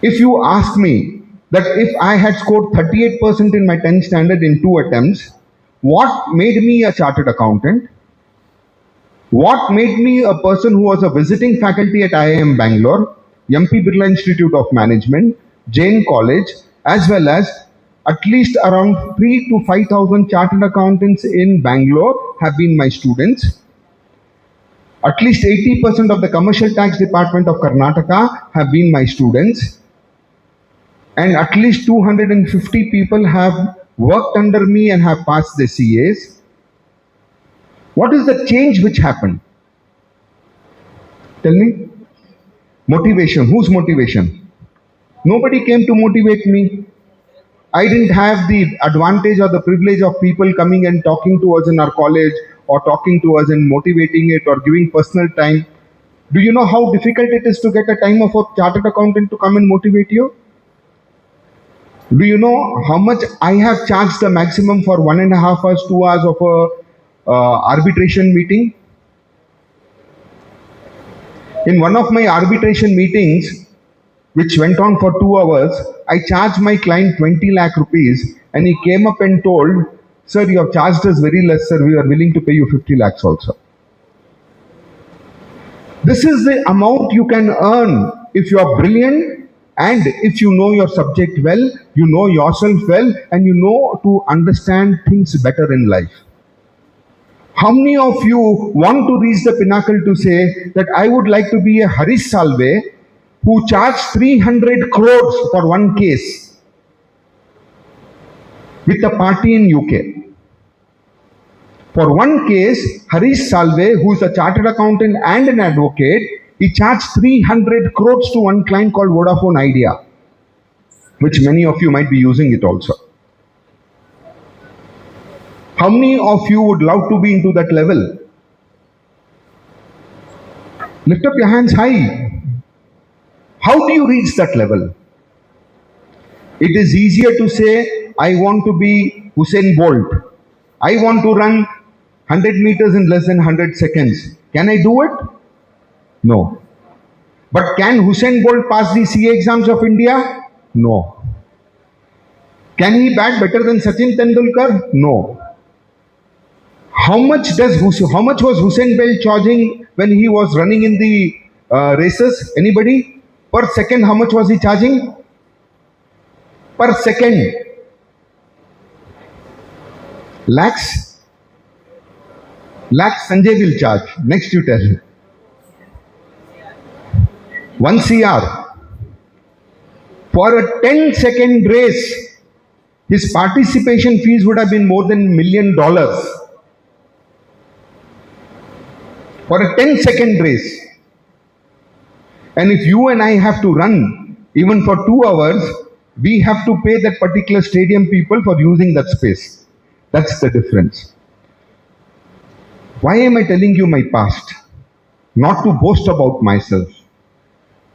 If you ask me that if I had scored 38% in my 10th standard in 2 attempts, what made me a chartered accountant? What made me a person who was a visiting faculty at IIM Bangalore, MP Birla Institute of Management, Jain College, as well as at least around 3 to 5,000 chartered accountants in Bangalore have been my students. At least 80% of the commercial tax department of Karnataka have been my students. And at least 250 people have worked under me and have passed the CAs. What is the change which happened? Tell me. Motivation. Whose motivation? Nobody came to motivate me. I didn't have the advantage or the privilege of people coming and talking to us in our college or talking to us and motivating it or giving personal time. Do you know how difficult it is to get a time of a chartered accountant to come and motivate you? Do you know how much I have charged the maximum for 1.5 hours, 2 hours of a arbitration meeting? In one of my arbitration meetings, which went on for 2 hours, I charged my client 20 lakh rupees and he came up and told, "Sir, you have charged us very less, sir. We are willing to pay you 50 lakhs also." This is the amount you can earn if you are brilliant and if you know your subject well, you know yourself well, and you know to understand things better in life. How many of you want to reach the pinnacle to say that I would like to be a Harish Salve who charged 300 crores for one case with a party in UK? For one case, Harish Salve, who is a chartered accountant and an advocate, he charged 300 crores to one client called Vodafone Idea, which many of you might be using it also. How many of you would love to be into that level? Lift up your hands high. How do you reach that level? It is easier to say, I want to be Usain Bolt. I want to run 100 meters in less than 100 seconds. Can I do it? No. But can Usain Bolt pass the CA exams of India? No. Can he bat better than Sachin Tendulkar? No. How much was Usain Bolt charging when he was running in the races? Anybody? Per second, how much was he charging? Per second. Lakhs? Lakhs Sanjay will charge. Next you tell. 1 CR. For a 10-second race, his participation fees would have been more than $1 million. For a 10-second race. And if you and I have to run even for 2 hours, we have to pay that particular stadium people for using that space. That's the difference. Why am I telling you my past? Not to boast about myself.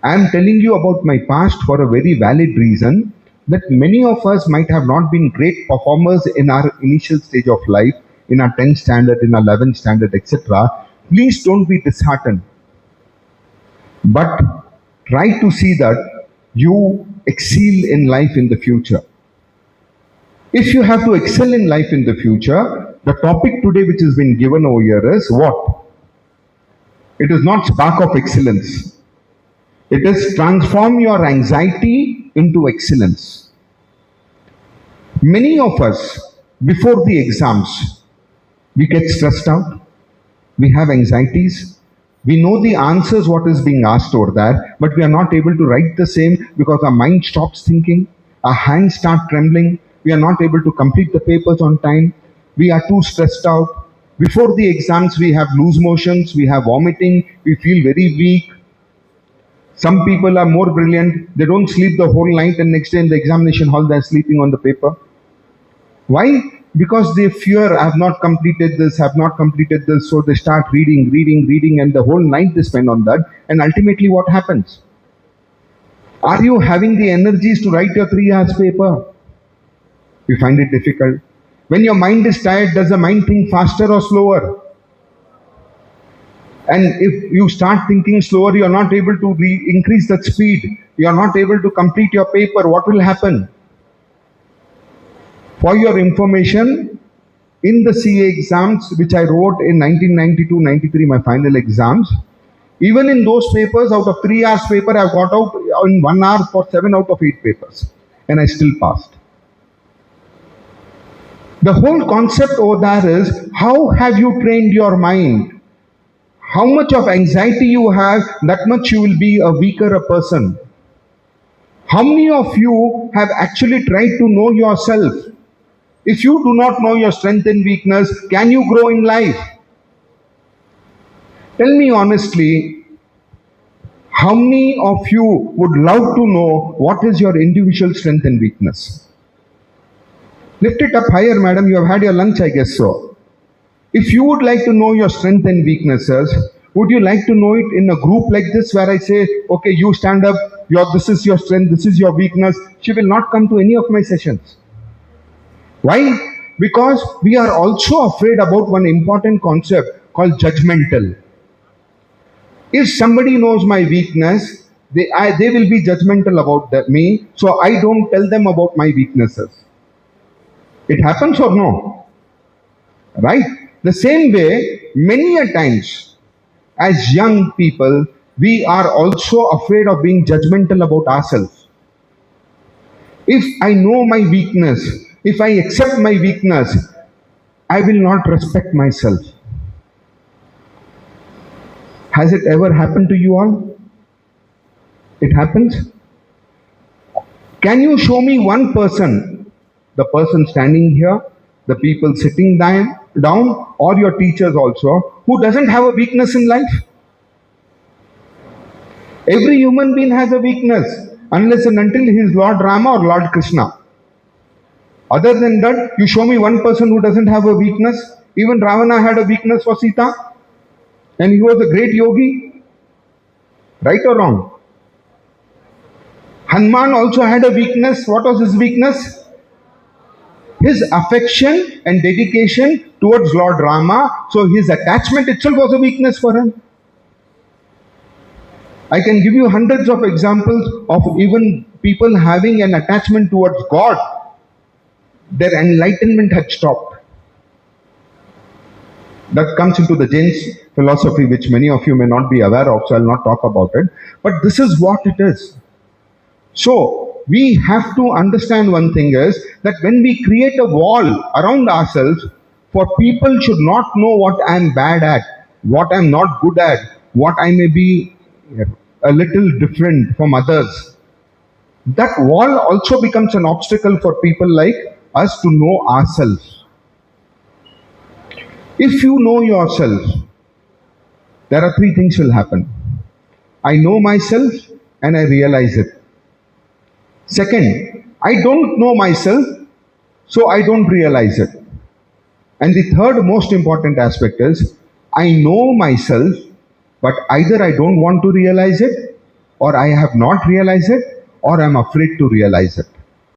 I am telling you about my past for a very valid reason, that many of us might have not been great performers in our initial stage of life, in our 10th standard, in our 11th standard, etc. Please don't be disheartened. But try to see that you excel in life in the future. If you have to excel in life in the future, the topic today which has been given over here is what? It is not spark of excellence. It is transform your anxiety into excellence. Many of us, before the exams, we get stressed out. We have anxieties. We know the answers what is being asked over there, but we are not able to write the same because our mind stops thinking. Our hands start trembling. We are not able to complete the papers on time. We are too stressed out. Before the exams, we have loose motions. We have vomiting. We feel very weak. Some people are more brilliant. They don't sleep the whole night and next day in the examination hall they are sleeping on the paper. Why? Because they fear, I have not completed this, so they start reading, and the whole night they spend on that. And ultimately what happens? Are you having the energies to write your 3 hours paper? You find it difficult. When your mind is tired, does the mind think faster or slower? And if you start thinking slower, you are not able to increase that speed. You are not able to complete your paper. What will happen? For your information, in the CA exams, which I wrote in 1992-93, my final exams, even in those papers, out of 3 hours paper, I got out in 1 hour for 7 out of 8 papers. And I still passed. The whole concept over there is, how have you trained your mind? How much of anxiety you have, that much you will be a weaker person. How many of you have actually tried to know yourself? If you do not know your strength and weakness, can you grow in life? Tell me honestly, how many of you would love to know what is your individual strength and weakness? Lift it up higher, madam. You have had your lunch, I guess so. If you would like to know your strength and weaknesses, would you like to know it in a group like this where I say, okay, you stand up, this is your strength, this is your weakness? She will not come to any of my sessions. Why? Because we are also afraid about one important concept called judgmental. If somebody knows my weakness, they will be judgmental about me, so I don't tell them about my weaknesses. It happens or no? Right? The same way, many a times, as young people, we are also afraid of being judgmental about ourselves. If I know my weakness, if I accept my weakness, I will not respect myself. Has it ever happened to you all? It happens. Can you show me one person, the person standing here, the people sitting down, or your teachers also, who doesn't have a weakness in life? Every human being has a weakness, unless and until he is Lord Rama or Lord Krishna. Other than that, you show me one person who doesn't have a weakness. Even Ravana had a weakness for Sita, and he was a great yogi. Right or wrong? Hanuman also had a weakness. What was his weakness? His affection and dedication towards Lord Rama. So his attachment itself was a weakness for him. I can give you hundreds of examples of even people having an attachment towards God. Their enlightenment had stopped. That comes into the Jain philosophy, which many of you may not be aware of, so I'll not talk about it. But this is what it is. So, we have to understand one thing is that when we create a wall around ourselves, for people should not know what I'm bad at, what I'm not good at, what I may be a little different from others. That wall also becomes an obstacle for people like us to know ourselves. If you know yourself, there are 3 things will happen. I know myself and I realize it. Second, I don't know myself, so I don't realize it. And the third most important aspect is, I know myself, but either I don't want to realize it, or I have not realized it, or I'm afraid to realize it.